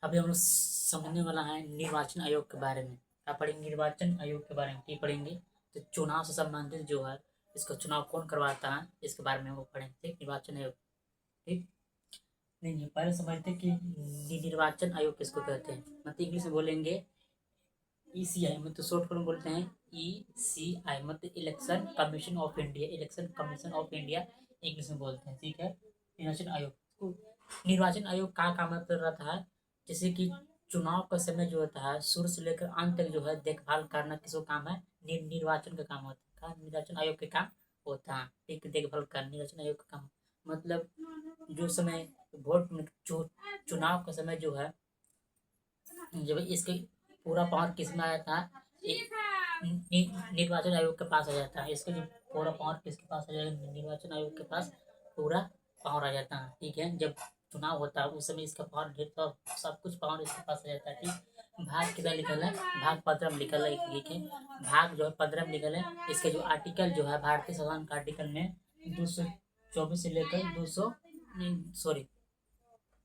अभी हम लोग समझने वाला है निर्वाचन आयोग के बारे में। क्या पढ़ेंगे? निर्वाचन आयोग के बारे में क्या पढ़ेंगे? तो चुनाव से संबंधित जो है, इसका चुनाव कौन करवाता है, इसके बारे में वो पढ़ेंगे। ठीक, निर्वाचन आयोग। ठीक। नहीं नहीं, पहले समझते हैं कि निर्वाचन आयोग किसको कहते हैं। मतलब इंग्लिश में बोलेंगे ईसीआई, मतलब शॉर्ट फॉर्म बोलते हैं ईसीआई, मतलब election commission of India. Election commission of India English में बोलते हैं। ठीक है। निर्वाचन आयोग को, निर्वाचन आयोग का काम मतलब रहता है जैसे कि चुनाव का समय जो होता है शुरू से लेकर अंत तक जो है देखभाल करना किसको काम है? निर्वाचन का काम होता है। निर्वाचन आयोग के काम होता है। ठीक, देखभाल करना निर्वाचन आयोग का काम। मतलब जो समय वोट चुनाव का समय जो है, जब इसके पूरा पावर किस में आ जाता है? निर्वाचन आयोग के पास आ जाता है। इसका जो पूरा पावर किसके पास आ जाएगा? निर्वाचन आयोग के पास पूरा पावर आ जाता है। ठीक है। जब चुनाव होता है उस समय इसका पावर ढेर, तो सब कुछ पावर इसके पास आ जाता है। ठीक। भाग कितना लिखल है? भाग 15 में लिखल है। लिखे भाग जो है 15 में लिखल है। इसके जो आर्टिकल जो है भारतीय संविधान का आर्टिकल में 224 से लेकर 200, सॉरी,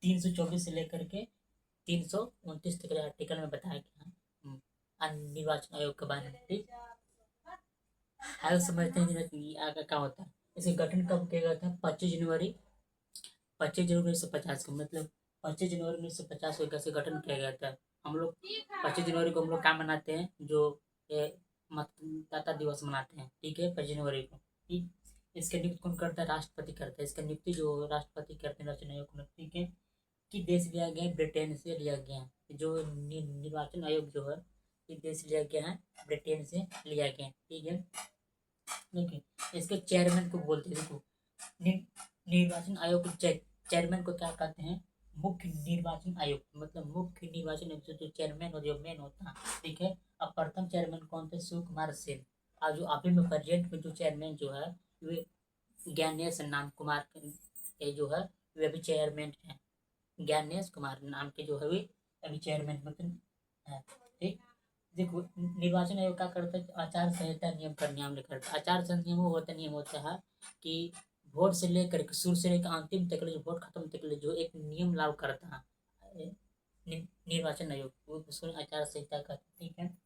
324 से लेकर के 329 तक के आर्टिकल में बताया गया है निर्वाचन आयोग के बारे में। ठीक। आयोग समझते हैं कि आगे क्या होता है। इसका गठन कब किया गया था? 25 जनवरी, 25 जनवरी 1950 को, मतलब 25 जनवरी 1950 को कैसे गठन किया गया था। हम लोग 25 जनवरी को हम लोग क्या मनाते हैं? जो मतदाता दिवस मनाते हैं। ठीक है, 25 जनवरी को। ठीक। इसका नियुक्ति कौन करता है? राष्ट्रपति करता है। इसका नियुक्ति जो राष्ट्रपति करते हैं निर्वाचन आयोग को। ठीक है। कि देश लिया गया है? ब्रिटेन से लिया गया है। जो निर्वाचन आयोग जो है, ये देश लिया गया है, ब्रिटेन से लिया गया है। ठीक है। देखिए इसके चेयरमैन को बोलते हैं। देखो, निर्वाचन आयोग के चेयरमैन को क्या कहते हैं? मुख्य निर्वाचन आयुक्त, मतलब मुख्य निर्वाचन आयुक्त जो चेयरमैन और जो मेन होता है। ठीक है। अब प्रथम चेयरमैन कौन थे? शिव कुमार सेन। और जो अभी में प्रेजेंट में जो चेयरमैन जो है, वे ज्ञानेश नाम कुमार के जो है, वे अभी चेयरमैन है। ज्ञानेश कुमार नाम के जो है वे अभी चेयरमैन मतलब है। ठीक। देखो, निर्वाचन आयोग क्या करता है? आचार संहिता नियम का नियम करता है। आचार संहिता नियम होता है कि वोट से लेकर के शुरू से लेकर अंतिम तक जो वोट खत्म तक जो एक नियम लागू करता है निर्वाचन आयोग, वो उसको आचार संहिता कहते हैं। ठीक है।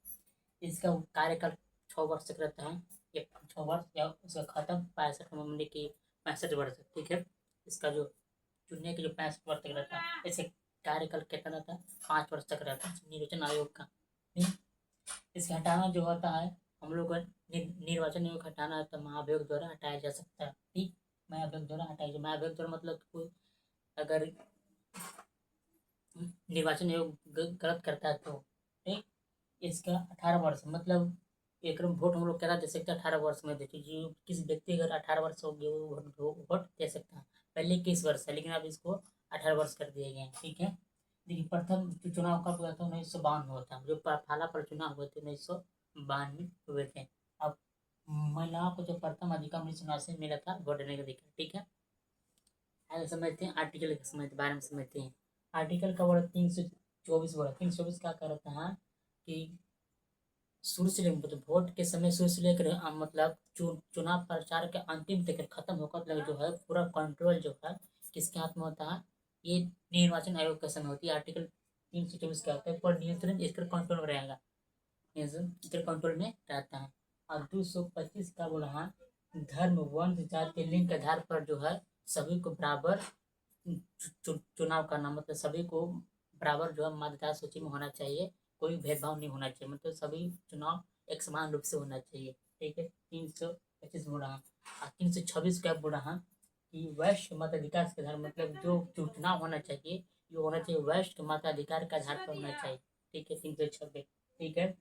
इसका कार्यकाल 6 वर्ष तक रहता है। ये 6 वर्ष या उसका खत्म 65 मतलब कि 65 वर्ष। ठीक है। इसका जो चुनने के जो 65 वर्ष तक रहता है, ऐसे कार्यकाल कितना रहता है? 5 वर्ष तक रहता है निर्वाचन आयोग का। इसके हटाना जो होता है, हम लोग को निर्वाचन आयोग हटाना है तो महाभियोग द्वारा हटाया जा सकता है। ठीक। महाभियोग द्वारा हटाया जाए। महाभियोग द्वारा मतलब कोई अगर निर्वाचन आयोग गलत करता है तो। ठीक। इसका 18 वर्ष मतलब एक वोट हम लोग क्या दे सकते हैं? 18 वर्ष में देखिए, जो किसी व्यक्ति अगर 18 वर्ष हो गए वो वोट दे सकता है। पहले 21 वर्ष है, लेकिन अब इसको 18 वर्ष कर दिए गए हैं। ठीक है। देखिए, प्रथम जो चुनाव कब हुआ था? 1952 हुआ था। जो फाला पर चुनाव हुए थे 1952 हुए थे। अब महिलाओं को जो प्रथम अधिकार 1979 में मिला था वोट देने का अधिकार। ठीक है। आगे समझते हैं आर्टिकल के समय बारे में समझते हैं। आर्टिकल का वर्ड 324 वर्ड। 324 क्या कहता है कि शुरू से लेकर मतलब वोट के समय शुरू से लेकर मतलब चुनाव प्रचार के अंतिम तक खत्म होकर तक जो है पूरा कंट्रोल जो है किसके हाथ में होता है? ये निर्वाचन आयोग के समय होती है। आर्टिकल 324 क्या होता है? पर नियंत्रण इसका कंट्रोल में रहेगा। नियंत्रण इसके कंट्रोल में रहता है। और 225 का बोला है, धर्म वंश जाति लिंग के आधार पर जो है सभी को बराबर चुनाव करना, मतलब सभी को बराबर जो है मतदार सूची में होना चाहिए। कोई भेदभाव नहीं होना चाहिए, मतलब सभी चुनाव एक समान रूप से होना चाहिए। ठीक है। 325 बोल रहा। 326 क्या बोल रहा कि वैश्य मताधिकार के आधार, मतलब जो चुनाव होना चाहिए ये होना चाहिए वैश्य मताधिकार के आधार पर होना चाहिए। ठीक है। 326। ठीक है।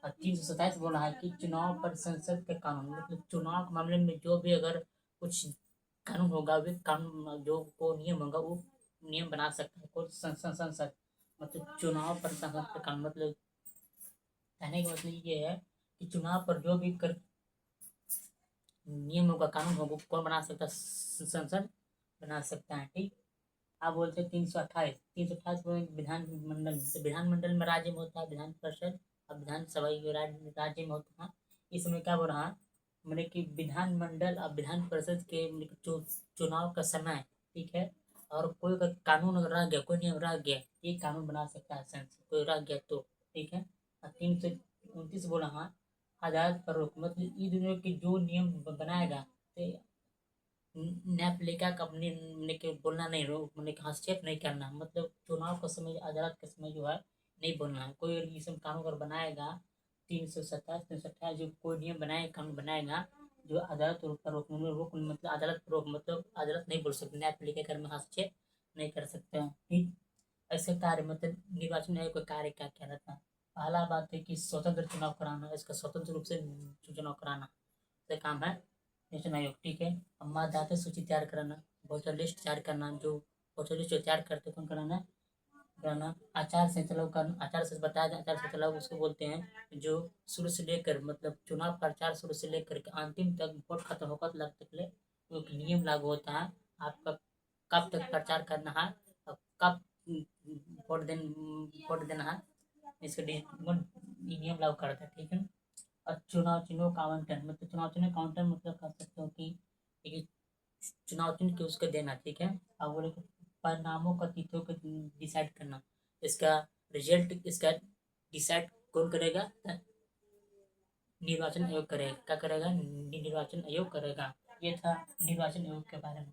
और 327 बोल रहा है कि चुनाव पर संसद के कानून, मतलब चुनाव के मामले में जो भी अगर कुछ कानून होगा, वे कानून जो को नियम होगा वो नियम बना सकता है कोई संसद। मतलब चुनाव पर संसद का कानून, मतलब कहने का मतलब ये है कि चुनाव पर जो भी नियम होगा कानून होगा कौन बना सकता है? संसद बना सकता है। ठीक। आप बोलते हैं 328 विधानमंडल, तो विधानमंडल में राज्य में होता है विधान परिषद, और विधानसभा ये राज्य में होता है। इसमें क्या बोल रहा है? मतलब कि विधानमंडल और विधान परिषद के मतलब चुनाव का समय। ठीक है। और कोई अगर कानून अगर रह गया, कोई नियम रह गया, ये कानून बना सकता है संसद, कोई रह गया तो। ठीक है। और 329 बोला, हाँ, अदालत पर रोक, मतलब ये दोनों के जो नियम बनाएगा, तो न्यायपालिका का अपने ने के बोलना नहीं, रो मैंने हस्तक्षेप नहीं करना, मतलब चुनाव का समय, अदालत का समय जो है नहीं बोलना है। कोई इसमें कानून अगर बनाएगा, 327, 328, जो कोई नियम बनाएगा, कानून बनाएगा, जो अदालत पर रोक, मतलब अदालत पर रोक, मतलब अदालत नहीं बोल सकती, न्यायपालिका कर में हस्तक्षेप नहीं कर सकते हैं। ठीक। ऐसे कार्य, मतलब निर्वाचन आयोग का कार्य क्या क्या रहता है? पहला बात है कि स्वतंत्र चुनाव कराना, इसका स्वतंत्र रूप से चुनाव कराना का काम है निर्वाचन आयोग। ठीक है। अब मतदाता सूची तैयार कराना, वोटर लिस्ट तैयार करना, जो वोटर लिस्ट तैयार करते कौन कराना, कराना आचार संहिता लागू करना, आचार संहिता बताया जाए, आचार संहिता लागू उसको बोलते हैं जो शुरू से लेकर, मतलब चुनाव प्रचार शुरू से लेकर के अंतिम तक, वोट खत्म होकर तक ले एक नियम लागू होता है आपका, कब तक प्रचार करना है और कब वोट देना है, इसका नियम लागू करता है। ठीक है। और चुनाव चिन्हों का आवंटन, मतलब चुनाव चिन्ह का आवंटन, मतलब कह सकते हो कि एक चुनाव चिन्ह के उसको देना। ठीक है। और बोले कि परिणामों का, तिथियों को डिसाइड करना, इसका रिजल्ट, इसका डिसाइड कौन करेगा? निर्वाचन आयोग करेगा। क्या करेगा? निर्वाचन आयोग करेगा। ये था निर्वाचन आयोग के बारे में।